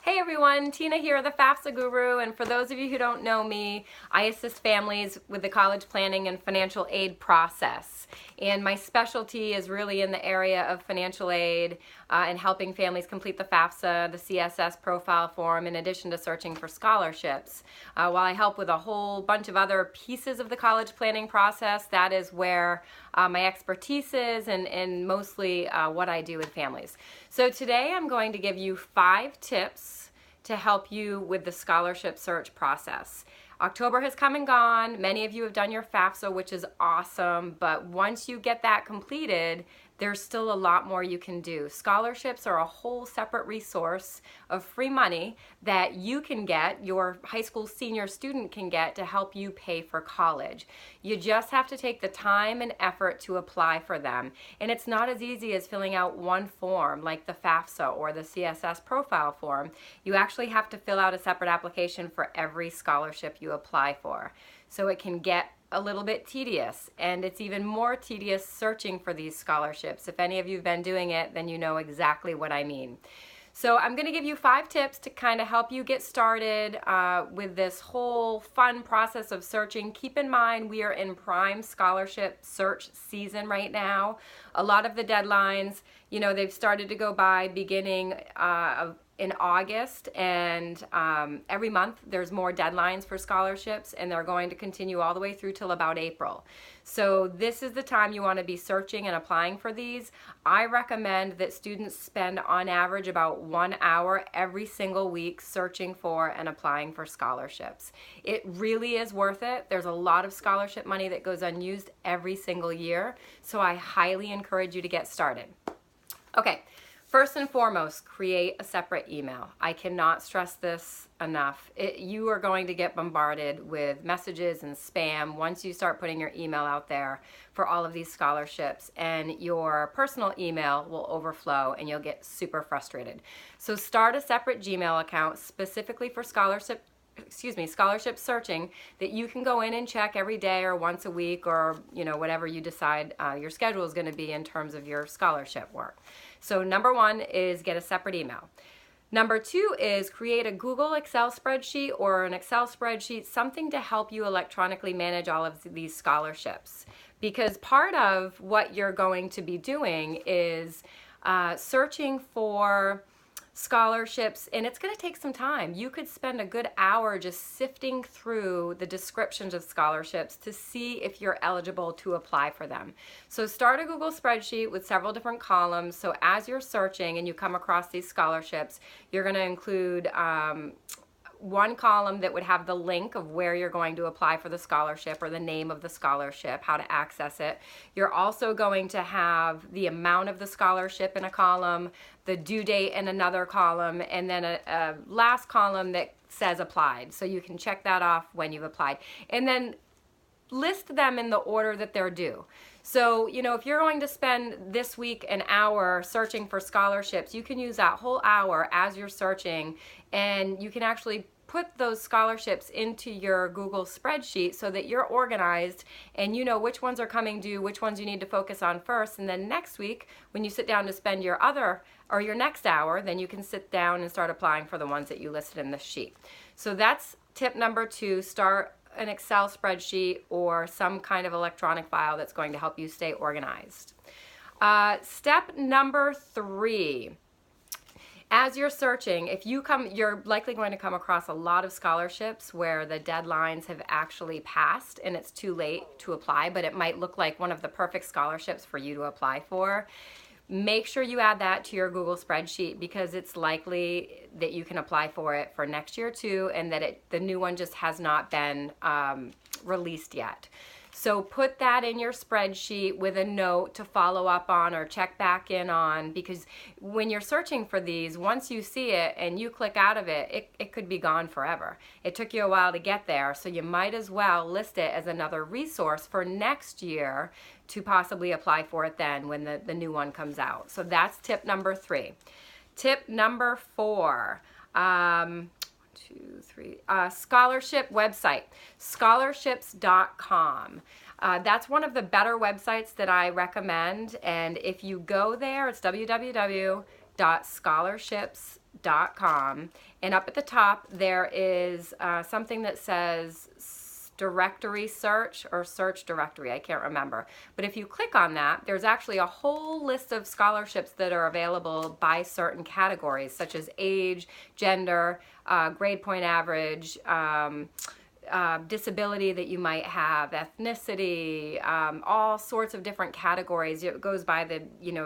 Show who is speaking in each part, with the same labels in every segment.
Speaker 1: Hey everyone, Tina here, the FAFSA Guru, and for those of you who don't know me, I assist families with the college planning and financial aid process. And my specialty is really in the area of financial aid and helping families complete the FAFSA, the CSS profile form, in addition to searching for scholarships. While I help with a whole bunch of other pieces of the college planning process, that is where my expertise is and mostly what I do with families. So today I'm going to give you 5 tips to help you with the scholarship search process. October has come and gone. Many of you have done your FAFSA, which is awesome, but once you get that completed, there's still a lot more you can do. Scholarships are a whole separate resource of free money that you can get, your high school senior student can get to help you pay for college. You just have to take the time and effort to apply for them. And it's not as easy as filling out one form like the FAFSA or the CSS profile form. You actually have to fill out a separate application for every scholarship you apply for. So it can get a little bit tedious, and it's even more tedious searching for these scholarships. If any of you have been doing it, then you know exactly what I mean. So I'm going to give you 5 tips to kind of help you get started with this whole fun process of searching. Keep in mind we are in prime scholarship search season right now. A lot of the deadlines, you know, they've started to go by beginning in August, and every month there's more deadlines for scholarships, and they're going to continue all the way through till about April. So this is the time you want to be searching and applying for these. I recommend that students spend on average about 1 hour every single week searching for and applying for scholarships. It really is worth it. There's a lot of scholarship money that goes unused every single year, so I highly encourage you to get started. Okay. First and foremost, create a separate email. I cannot stress this enough. You are going to get bombarded with messages and spam once you start putting your email out there for all of these scholarships, and your personal email will overflow and you'll get super frustrated. So start a separate Gmail account specifically for scholarship searching that you can go in and check every day or once a week, or whatever you decide your schedule is going to be in terms of your scholarship work. So number 1 is get a separate email. Number 2 is create a Google Excel spreadsheet or an Excel spreadsheet, something to help you electronically manage all of these scholarships. Because part of what you're going to be doing is searching for scholarships, and it's going to take some time. You could spend a good hour just sifting through the descriptions of scholarships to see if you're eligible to apply for them. So start a Google spreadsheet with several different columns, so as you're searching and you come across these scholarships, you're going to include one column that would have the link of where you're going to apply for the scholarship or the name of the scholarship, how to access it. You're also going to have the amount of the scholarship in a column, the due date in another column, and then a last column that says applied. So you can check that off when you've applied. And then list them in the order that they're due. So, if you're going to spend this week an hour searching for scholarships, you can use that whole hour as you're searching, and you can actually put those scholarships into your Google spreadsheet so that you're organized and you know which ones are coming due, which ones you need to focus on first, and then next week when you sit down to spend your next hour, then you can sit down and start applying for the ones that you listed in the sheet. So that's tip number 2, start an Excel spreadsheet or some kind of electronic file that's going to help you stay organized. Step number 3. As you're searching, you're likely going to come across a lot of scholarships where the deadlines have actually passed and it's too late to apply, but it might look like one of the perfect scholarships for you to apply for. Make sure you add that to your Google spreadsheet, because it's likely that you can apply for it for next year too, and that the new one just has not been released yet. So put that in your spreadsheet with a note to follow up on or check back in on, because when you're searching for these, once you see it and you click out of it, it could be gone forever. It took you a while to get there, so you might as well list it as another resource for next year to possibly apply for it then when the new one comes out. So that's tip number 3. Tip number 4. Scholarship website, scholarships.com. That's one of the better websites that I recommend, and if you go there, it's www www.scholarships.com, and up at the top there is something that says directory search or search directory, I can't remember. But if you click on that, there's actually a whole list of scholarships that are available by certain categories, such as age, gender, grade point average, disability that you might have, ethnicity, all sorts of different categories. It goes by the,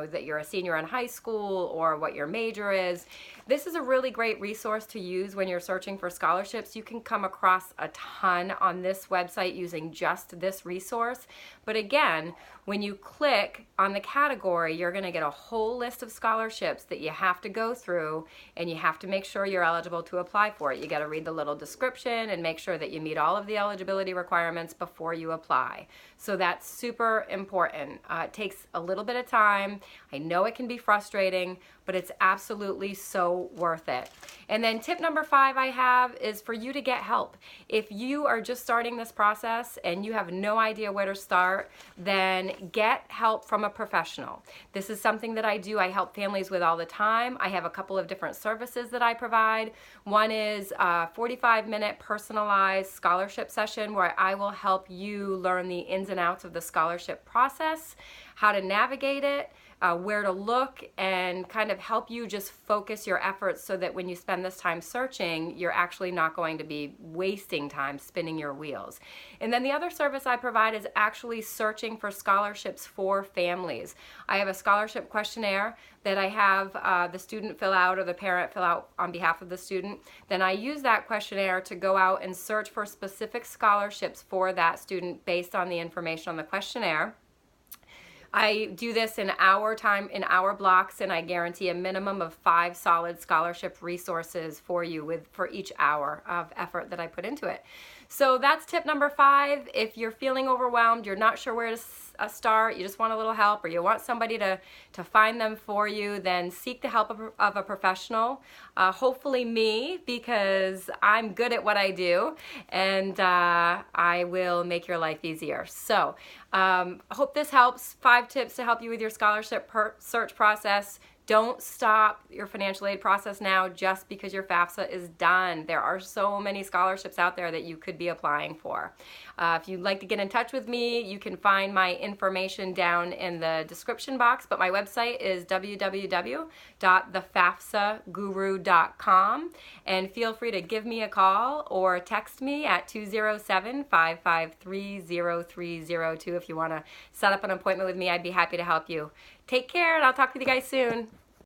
Speaker 1: that you're a senior in high school or what your major is. This is a really great resource to use when you're searching for scholarships. You can come across a ton on this website using just this resource. But again, when you click on the category, you're going to get a whole list of scholarships that you have to go through, and you have to make sure you're eligible to apply for it. You got to read the little description and make sure that you meet all of the eligibility requirements before you apply. So that's super important. It takes a little bit of time. I know it can be frustrating, but it's absolutely so worth it. And then tip number 5 I have is for you to get help. If you are just starting this process and you have no idea where to start, then get help from a professional. This is something that I do. I help families with all the time. I have a couple of different services that I provide. One is a 45-minute personalized scholarship session where I will help you learn the ins and outs of the scholarship process, how to navigate it, where to look, and kind of help you just focus your efforts so that when you spend this time searching, you're actually not going to be wasting time spinning your wheels. And then the other service I provide is actually searching for scholarships for families. I have a scholarship questionnaire that I have the student fill out or the parent fill out on behalf of the student. Then I use that questionnaire to go out and search for specific scholarships for that student based on the information on the questionnaire. I do this in hour blocks, and I guarantee a minimum of 5 solid scholarship resources for you for each hour of effort that I put into it. So that's tip number 5. If you're feeling overwhelmed, you're not sure where to start, you just want a little help, or you want somebody to find them for you, then seek the help of a professional, hopefully me, because I'm good at what I do, and I will make your life easier. So I hope this helps. 5 tips to help you with your scholarship search process. Don't stop your financial aid process now just because your FAFSA is done. There are so many scholarships out there that you could be applying for. If you'd like to get in touch with me, you can find my information down in the description box, but my website is www.thefafsaguru.com, and feel free to give me a call or text me at 207-553-0302 if you want to set up an appointment with me. I'd be happy to help you. Take care, and I'll talk with you guys soon.